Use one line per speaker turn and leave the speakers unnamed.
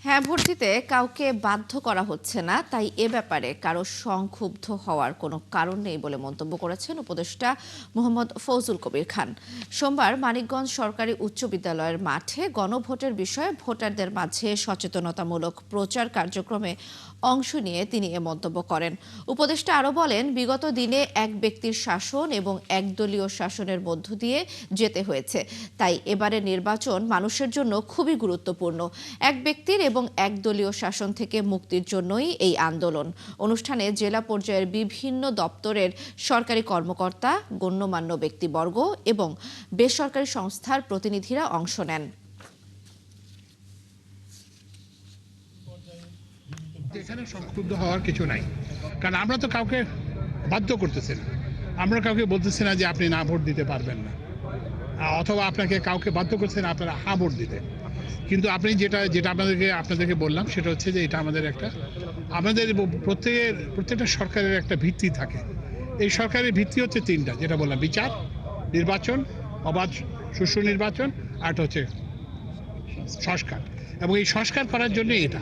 হ্যাঁ ভোট দিতে কাউকে বাধ্য করা হচ্ছে না, তাই এ ব্যাপারে কারো সংক্ষুব্ধ হওয়ার কোনো কারণ নেই বলে মন্তব্য করেছেন উপদেষ্টা মোহাম্মদ ফজলুল কবির খান। সোমবার মানিকগঞ্জ সরকারি উচ্চ বিদ্যালয়ের মাঠে গণভোটের বিষয়ে ভোটারদের মাঝে সচেতনতামূলক প্রচার কার্যক্রমে অংশ নিয়ে তিনি এ মন্তব্য করেন। উপদেষ্টা আরও বলেন, বিগত দিনে এক ব্যক্তির শাসন এবং একদলীয় শাসনের মধ্য দিয়ে যেতে হয়েছে, তাই এবারের নির্বাচন মানুষের জন্য খুবই গুরুত্বপূর্ণ। এক ব্যক্তির এবং একদলীয় শাসন থেকে মুক্তির জন্যই এই আন্দোলন। অনুষ্ঠানে জেলা পর্যায়ের বিভিন্ন দপ্তরের সরকারি কর্মকর্তা, গণ্যমান্য ব্যক্তিবর্গ এবং বেসরকারি সংস্থার প্রতিনিধিরা অংশ নেন।
এখানে সংক্ষুব্ধ হওয়ার কিছু নাই, কারণ আমরা তো কাউকে বাধ্য করতেছি না। আমরা কাউকে বলতেছি না যে আপনি না ভোট দিতে পারবেন না, অথবা আপনাকে কাউকে বাধ্য করছেন আপনারা হ্যাঁ ভোট দিতে। কিন্তু আপনি যেটা যেটা আপনাদেরকে বললাম সেটা হচ্ছে যে এটা আমাদের প্রত্যেকটা সরকারের একটা ভিত্তি থাকে। এই সরকারের ভিত্তি হচ্ছে তিনটা, যেটা বললাম: বিচার, নির্বাচন, অবাধ সুষ্ঠু নির্বাচন, আর হচ্ছে সংস্কার। এবং এই সংস্কার করার জন্য এটা